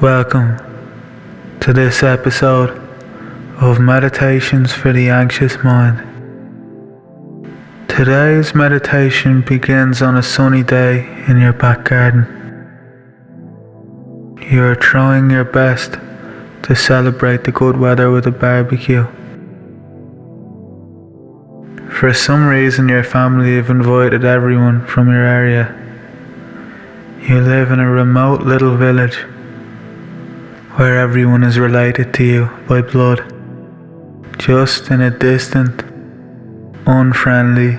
Welcome to this episode of Meditations for the Anxious Mind. Today's meditation begins on a sunny day in your back garden. You are trying your best to celebrate the good weather with a barbecue. For some reason, your family have invited everyone from your area. You live in a remote little village where everyone is related to you by blood, just in a distant, unfriendly,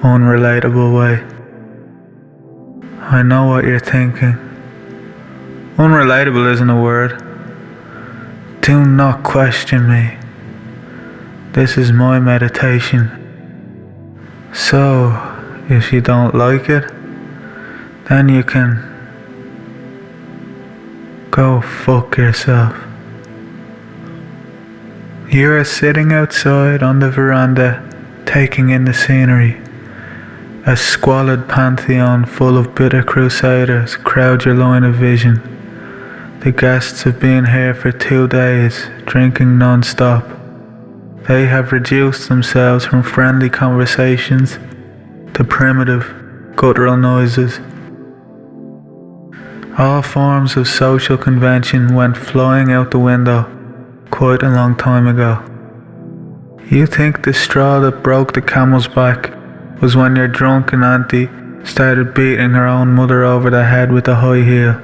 unrelatable way. I know what you're thinking. Unrelatable isn't a word. Do not question me. This is my meditation. So, if you don't like it, then you can go fuck yourself. You are sitting outside on the veranda, taking in the scenery. A squalid pantheon full of bitter crusaders crowd your line of vision. The guests have been here for 2 days, drinking non-stop. They have reduced themselves from friendly conversations to primitive, guttural noises. All forms of social convention went flying out the window quite a long time ago. You think the straw that broke the camel's back was when your drunken auntie started beating her own mother over the head with a high heel.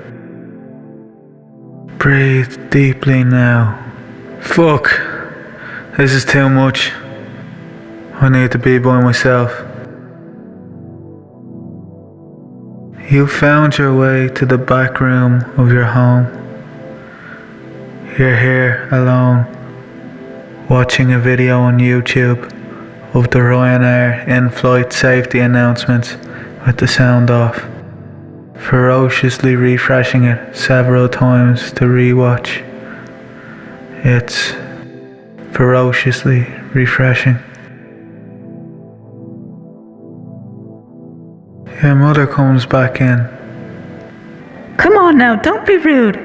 Breathe deeply now. Fuck. This is too much. I need to be by myself. You found your way to the back room of your home. You're here alone, watching a video on YouTube of the Ryanair in-flight safety announcements with the sound off, ferociously refreshing it several times to rewatch. It's ferociously refreshing. Your mother comes back in. Come on now, don't be rude.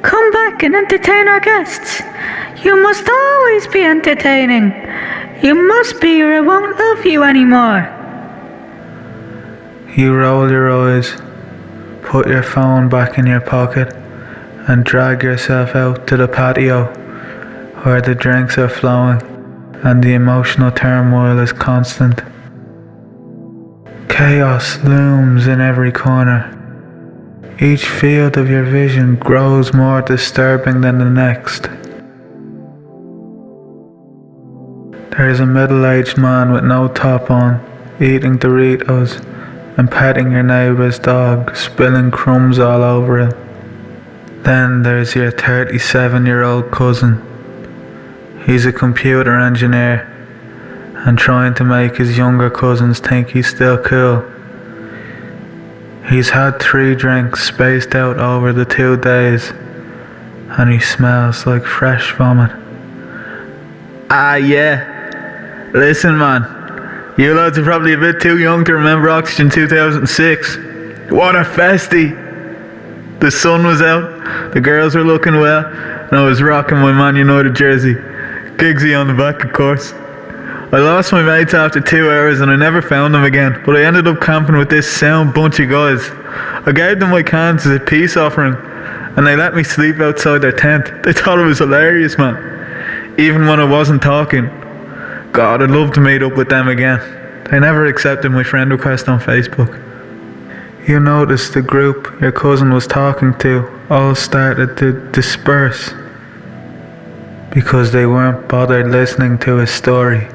Come back and entertain our guests. You must always be entertaining. You must be, or I won't love you anymore. You roll your eyes, put your phone back in your pocket, and drag yourself out to the patio where the drinks are flowing and the emotional turmoil is constant. Chaos looms in every corner. Each field of your vision grows more disturbing than the next. There is a middle-aged man with no top on, eating Doritos and petting your neighbour's dog, spilling crumbs all over him. Then there's your 37-year-old cousin. He's a computer engineer and trying to make his younger cousins think he's still cool. He's had 3 drinks spaced out over the 2 days, and he smells like fresh vomit. Ah yeah, listen man, you lads are probably a bit too young to remember Oxygen 2006. What a festy! The sun was out, the girls were looking well, and I was rocking my Man United jersey. Giggsy on the back, of course. I lost my mates after 2 hours and I never found them again, but I ended up camping with this sound bunch of guys. I gave them my cans as a peace offering, and they let me sleep outside their tent. They thought it was hilarious, man. Even when I wasn't talking. God, I'd love to meet up with them again. They never accepted my friend request on Facebook. You noticed the group your cousin was talking to all started to disperse because they weren't bothered listening to his story.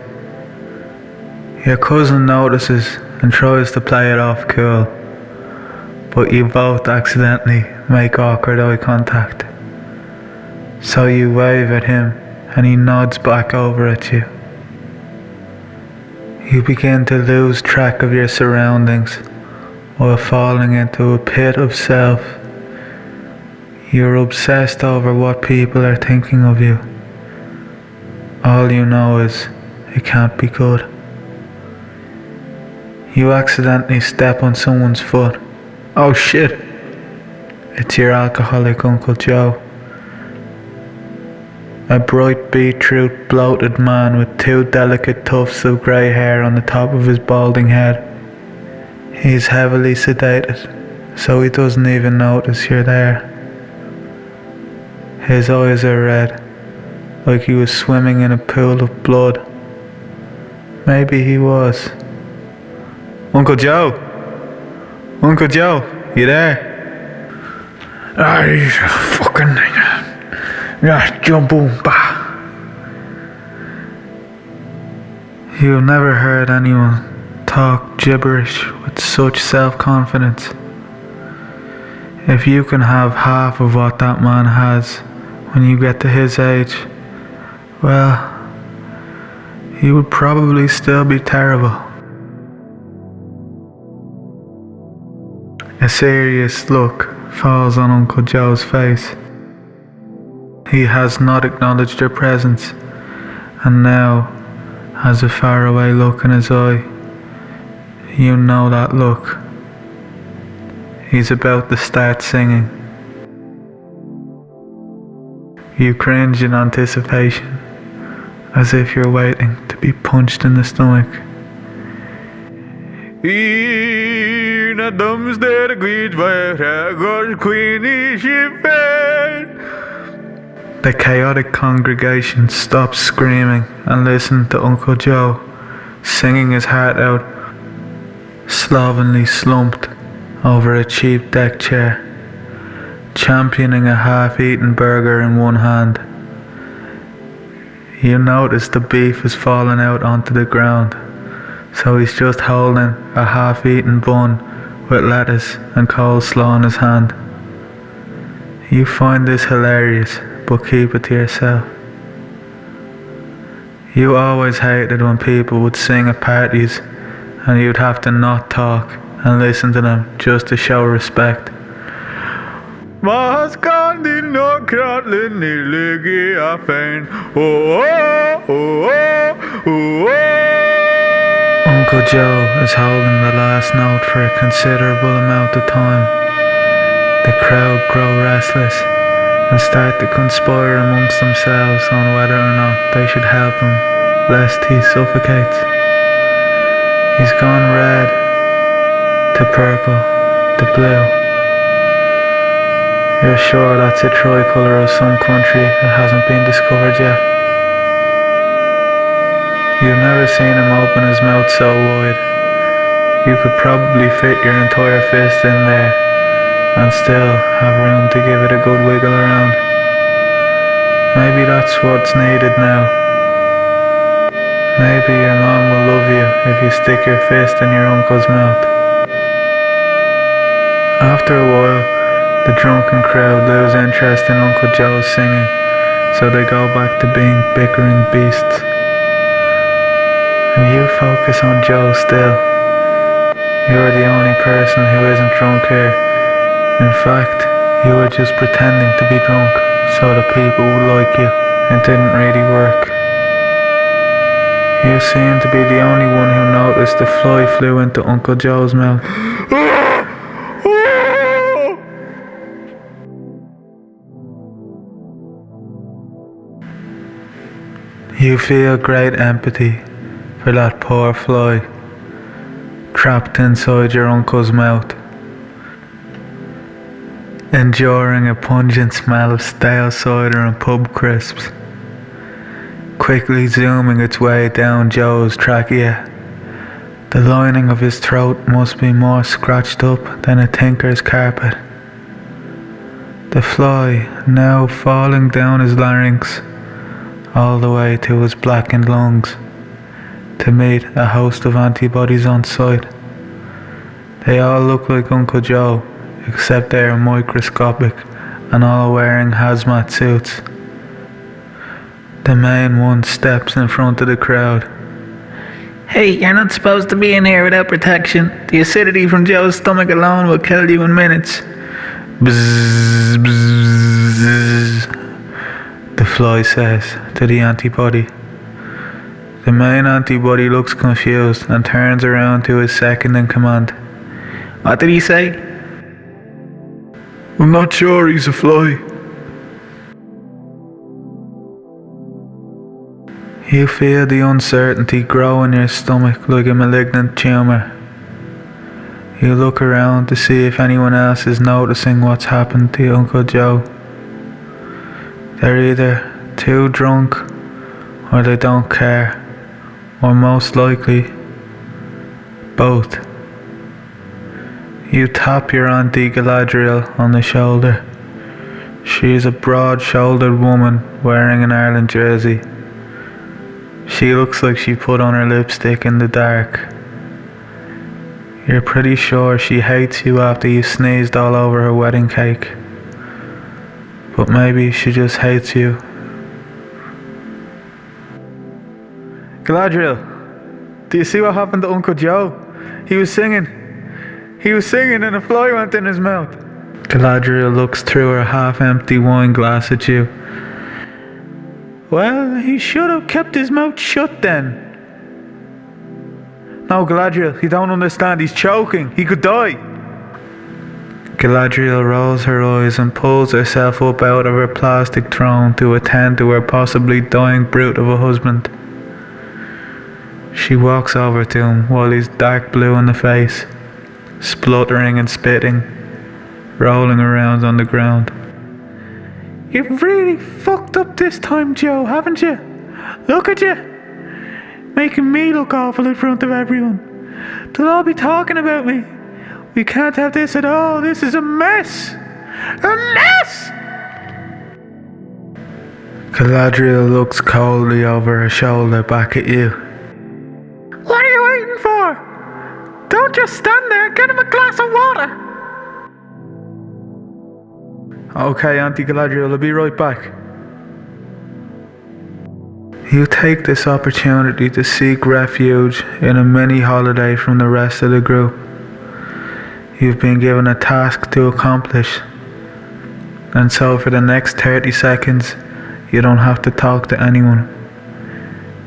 Your cousin notices and tries to play it off cool, but you both accidentally make awkward eye contact. So you wave at him and he nods back over at you. You begin to lose track of your surroundings while falling into a pit of self. You're obsessed over what people are thinking of you. All you know is it can't be good. You accidentally step on someone's foot. Oh shit! It's your alcoholic Uncle Joe. A bright beetroot bloated man with two delicate tufts of grey hair on the top of his balding head. He's heavily sedated, so he doesn't even notice you're there. His eyes are red, like he was swimming in a pool of blood. Maybe he was. Uncle Joe! Uncle Joe, you there? Ay, fucking... Yeah, Jumboomba. You've never heard anyone talk gibberish with such self-confidence. If you can have half of what that man has when you get to his age, well, he would probably still be terrible. A serious look falls on Uncle Joe's face. He has not acknowledged your presence, and now has a faraway look in his eye. You know that look. He's about to start singing. You cringe in anticipation, as if you're waiting to be punched in the stomach. In a dumpster greed by a queenie ship. The chaotic congregation stops screaming and listen to Uncle Joe singing his heart out, slovenly slumped over a cheap deck chair, championing a half-eaten burger in one hand. You notice the beef has fallen out onto the ground, so he's just holding a half-eaten bun with lettuce and coleslaw in his hand. You find this hilarious, but keep it to yourself. You always hated when people would sing at parties and you'd have to not talk and listen to them just to show respect. Uncle Joe is holding the last note for a considerable amount of time. The crowd grow restless and start to conspire amongst themselves on whether or not they should help him, lest he suffocates. He's gone red, to purple, to blue. You're sure that's a tricolour of some country that hasn't been discovered yet. You've never seen him open his mouth so wide. You could probably fit your entire fist in there and still have room to give it a good wiggle around. Maybe that's what's needed now. Maybe your mom will love you if you stick your fist in your uncle's mouth. After a while, the drunken crowd lose interest in Uncle Joe's singing, so they go back to being bickering beasts. And you focus on Joe still. You're the only person who isn't drunk here. In fact, you were just pretending to be drunk so that people would like you. It didn't really work. You seem to be the only one who noticed the fly flew into Uncle Joe's mouth. You feel great empathy for that poor fly, trapped inside your uncle's mouth, enduring a pungent smell of stale cider and pub crisps, quickly zooming its way down Joe's trachea. The lining of his throat must be more scratched up than a tinker's carpet. The fly now falling down his larynx, all the way to his blackened lungs, to meet a host of antibodies on sight. They all look like Uncle Joe, except they are microscopic and all wearing hazmat suits. The main one steps in front of the crowd. Hey, you're not supposed to be in here without protection. The acidity from Joe's stomach alone will kill you in minutes. Bzzz, bzzz, the fly says to the antibody. The main antibody looks confused and turns around to his second in command. What did he say? I'm not sure he's a fly. You feel the uncertainty grow in your stomach like a malignant tumour. You look around to see if anyone else is noticing what's happened to Uncle Joe. They're either too drunk or they don't care, or most likely, both. You tap your Auntie Galadriel on the shoulder. She is a broad-shouldered woman wearing an Ireland jersey. She looks like she put on her lipstick in the dark. You're pretty sure she hates you after you sneezed all over her wedding cake. But maybe she just hates you. Galadriel, do you see what happened to Uncle Joe? He was singing and a fly went in his mouth. Galadriel looks through her half-empty wine glass at you. Well, he should have kept his mouth shut then. No, Galadriel, you don't understand. He's choking. He could die. Galadriel rolls her eyes and pulls herself up out of her plastic throne to attend to her possibly dying brute of a husband. She walks over to him while he's dark blue in the face, spluttering and spitting, rolling around on the ground. You've really fucked up this time, Joe, haven't you? Look at you, making me look awful in front of everyone. They'll all be talking about me. We can't have this at all. This is a mess. A mess! Galadriel looks coldly over her shoulder back at you. What are you waiting for? Don't just stand there. Get him a glass of water. Okay, Auntie Galadriel, I'll be right back. You take this opportunity to seek refuge in a mini holiday from the rest of the group. You've been given a task to accomplish, and so for the next 30 seconds, you don't have to talk to anyone.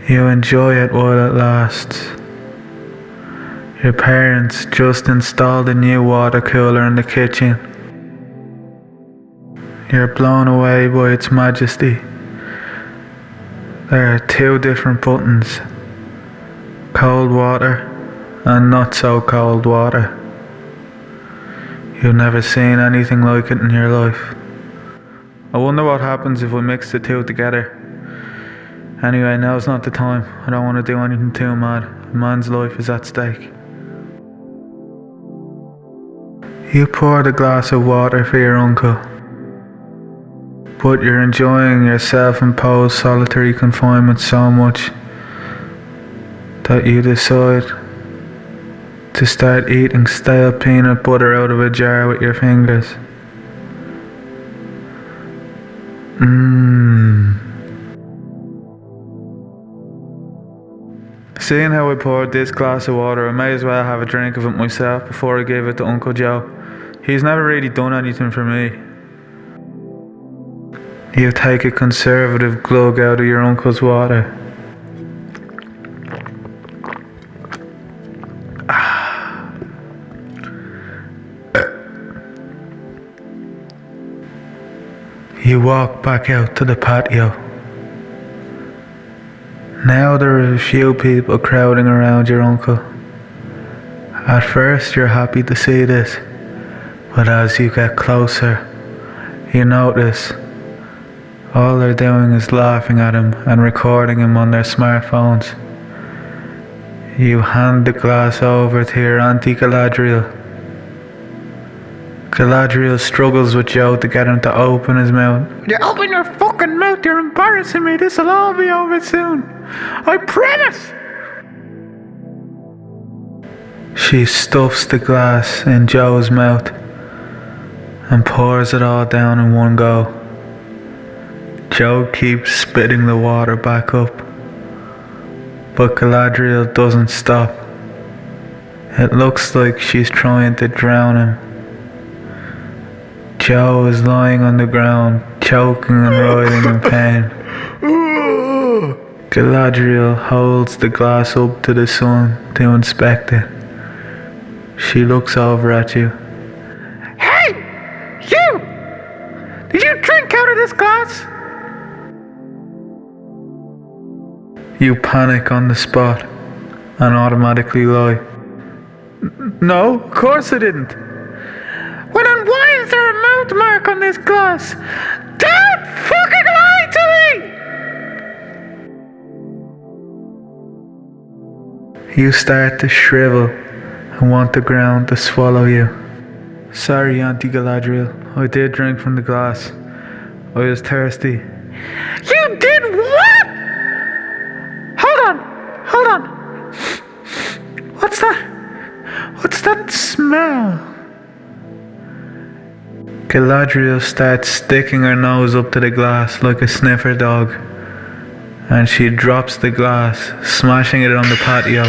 You enjoy it while it lasts. Your parents just installed a new water cooler in the kitchen. You're blown away by its majesty. There are 2 different buttons, cold water and not so cold water. You've never seen anything like it in your life. I wonder what happens if we mix the 2 together. Anyway, now's not the time. I don't want to do anything too mad. A man's life is at stake. You poured a glass of water for your uncle, but you're enjoying your self-imposed solitary confinement so much that you decide to start eating stale peanut butter out of a jar with your fingers. Seeing how I poured this glass of water, I may as well have a drink of it myself before I give it to Uncle Joe. He's never really done anything for me. You take a conservative glug out of your uncle's water. You walk back out to the patio. Now there are a few people crowding around your uncle. At first you're happy to see this, but as you get closer, you notice all they're doing is laughing at him and recording him on their smartphones. You hand the glass over to your Auntie Galadriel. Galadriel struggles with Joe to get him to open his mouth. You open your fucking mouth, you're embarrassing me. This'll all be over soon. I promise! She stuffs the glass in Joe's mouth and pours it all down in one go. Joe keeps spitting the water back up, but Galadriel doesn't stop. It looks like she's trying to drown him. Joe is lying on the ground, choking and writhing in pain. Galadriel holds the glass up to the sun to inspect it. She looks over at you. Hey! You! Did you drink out of this glass? You panic on the spot and automatically lie. No, of course I didn't. Well, then why is there a mouth mark on this glass? Don't fucking lie to me! You start to shrivel and want the ground to swallow you. Sorry, Auntie Galadriel, I did drink from the glass. I was thirsty. You did what? Hold on. What's that? What's that smell? Galadriel starts sticking her nose up to the glass like a sniffer dog, and she drops the glass, smashing it on the patio.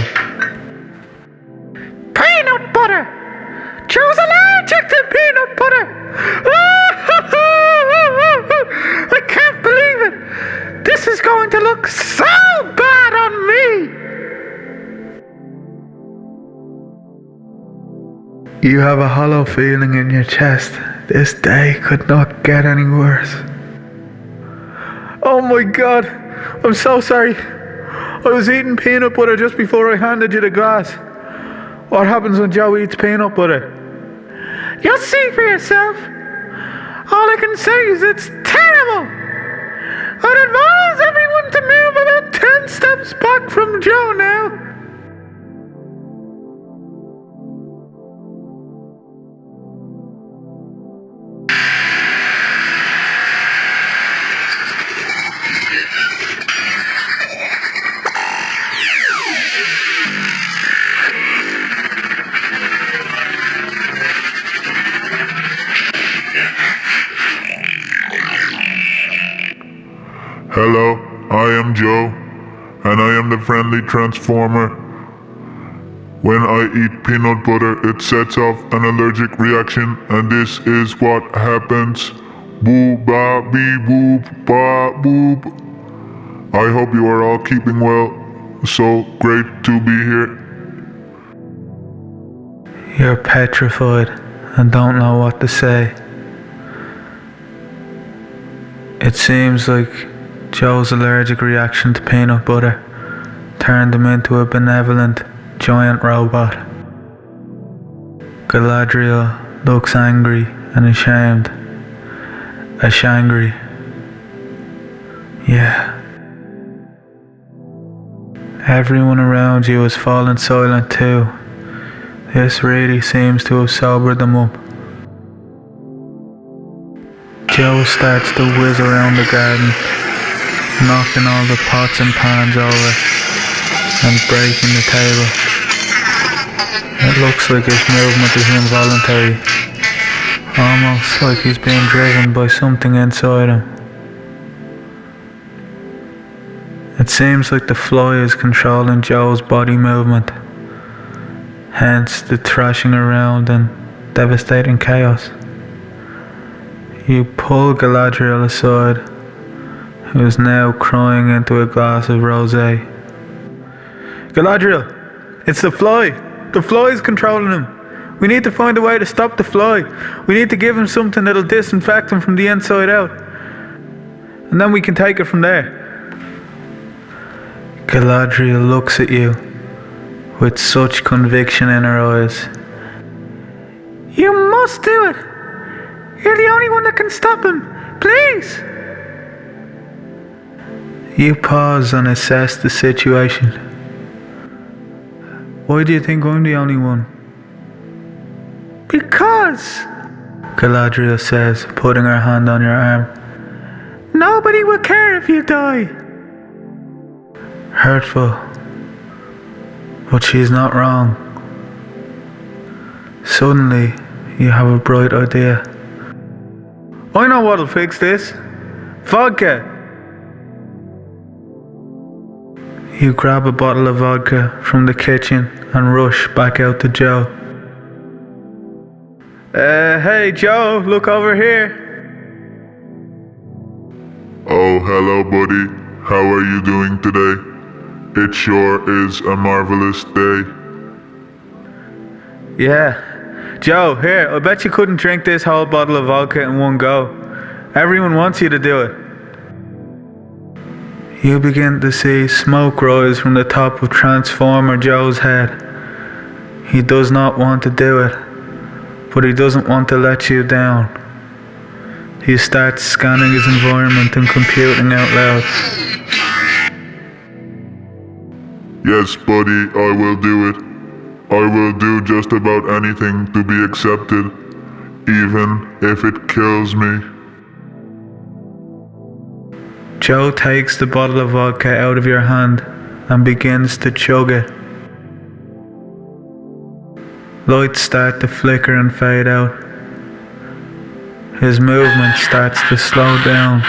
Peanut butter! Joe's allergic to peanut butter! I can't believe it! This is going to look so bad on me! You have a hollow feeling in your chest. This day could not get any worse. Oh my god, I'm so sorry. I was eating peanut butter just before I handed you the glass. What happens when Joe eats peanut butter? You'll see for yourself. All I can say is it's terrible. I'd advise everyone to move about 10 steps back from Joe now. Hello, I am Joe, and I am the friendly transformer. When I eat peanut butter, it sets off an allergic reaction, and this is what happens. Boo ba bee boop ba boop. I hope you are all keeping well. So great to be here. You're petrified and don't know what to say. It seems like Joe's allergic reaction to peanut butter turned him into a benevolent giant robot. Galadriel looks angry and ashamed. Ashangry. Yeah. Everyone around you has fallen silent too. This really seems to have sobered them up. Joe starts to whiz around the garden, knocking all the pots and pans over and breaking the table. It looks like his movement is involuntary, almost like he's being driven by something inside him. It seems like the fly is controlling Joe's body movement, hence the thrashing around and devastating chaos. You pull Galadriel aside, who is now crying into a glass of rosé. Galadriel, it's the fly. The fly is controlling him. We need to find a way to stop the fly. We need to give him something that'll disinfect him from the inside out. And then we can take it from there. Galadriel looks at you with such conviction in her eyes. You must do it. You're the only one that can stop him. Please. You pause and assess the situation. Why do you think I'm the only one? Because Galadriel says, putting her hand on your arm. nobody will care if you die. Hurtful. But she's not wrong. Suddenly, you have a bright idea. I know what'll fix this. Vodka. You grab a bottle of vodka from the kitchen and rush back out to Joe. Hey Joe, look over here. Oh, hello buddy. How are you doing today? It sure is a marvelous day. Yeah, Joe, here, I bet you couldn't drink this whole bottle of vodka in one go. Everyone wants you to do it. You begin to see smoke rise from the top of Transformer Joe's head. He does not want to do it, but he doesn't want to let you down. He starts scanning his environment and computing out loud. Yes, buddy, I will do it. I will do just about anything to be accepted, even if it kills me. Joe takes the bottle of vodka out of your hand and begins to chug it. Lights start to flicker and fade out. His movement starts to slow down.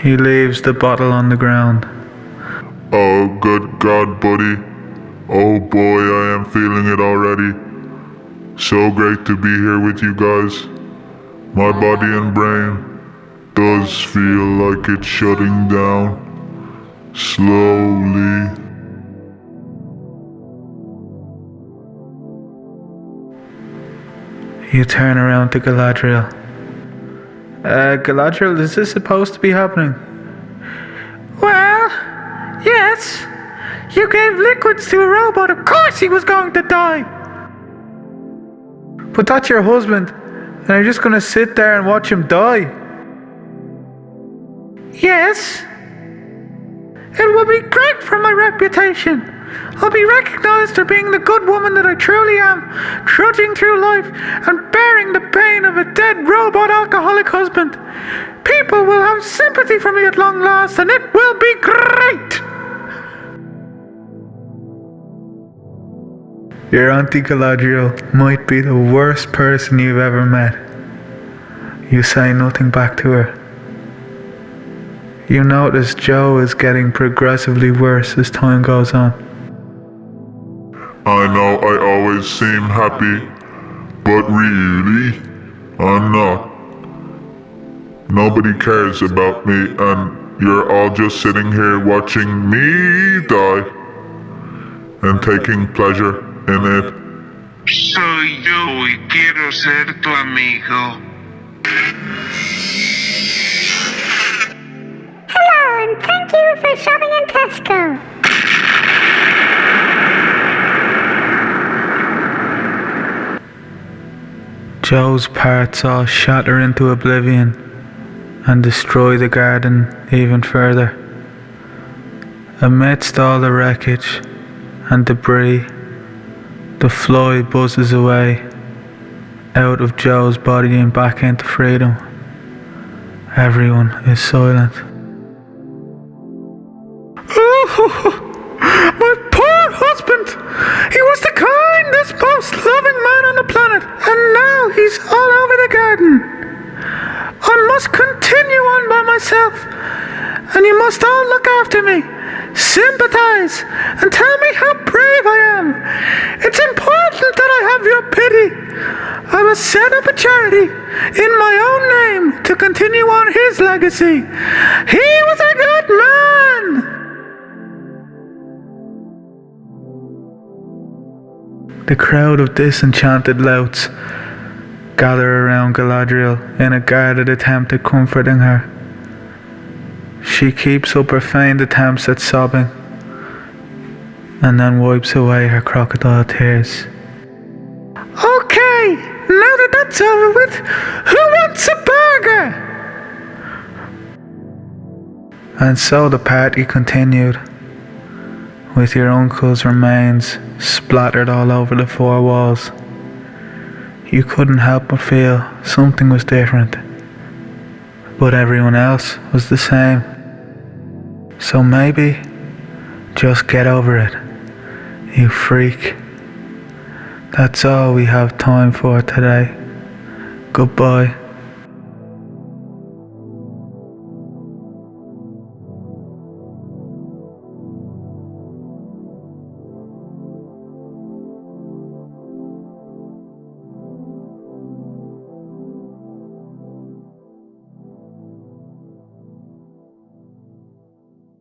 He leaves the bottle on the ground. Oh, good God, buddy. Oh boy, I am feeling it already. So great to be here with you guys. My body and brain does feel like it's shutting down. Slowly. You turn around to Galadriel. Galadriel, is this supposed to be happening? Well, yes. You gave liquids to a robot. Of course he was going to die. But that's your husband, and you're just gonna sit there and watch him die? Yes. It will be great for my reputation. I'll be recognized for being the good woman that I truly am, trudging through life and bearing the pain of a dead robot alcoholic husband. People will have sympathy for me at long last, and it will be great. Your Auntie Galadriel might be the worst person you've ever met. You say nothing back to her. You notice Joe is getting progressively worse as time goes on. I know I always seem happy, but really, I'm not. Nobody cares about me, and you're all just sitting here watching me die and taking pleasure in it. Soy yo y quiero ser tu amigo. Hello, and thank you for shopping in Tesco. Joe's parts all shatter into oblivion and destroy the garden even further. Amidst all the wreckage and debris, the fly buzzes away out of Joe's body and back into freedom. Everyone is silent. My poor husband! He was the kindest, most loving man on the planet, and now he's all over the garden. I must continue on by myself, and you must all look after me, sympathize, and tell me how brave I am. It's important that I have your pity. I will set up a charity in my own name to continue on his legacy. He was a good man! The crowd of disenchanted louts gather around Galadriel in a guarded attempt at comforting her. She keeps up her feigned attempts at sobbing and then wipes away her crocodile tears. Okay, now that that's over with, who wants a burger? And so the party continued, with your uncle's remains splattered all over the four walls. You couldn't help but feel something was different, but everyone else was the same. So maybe just get over it, you freak. That's all we have time for today. Goodbye.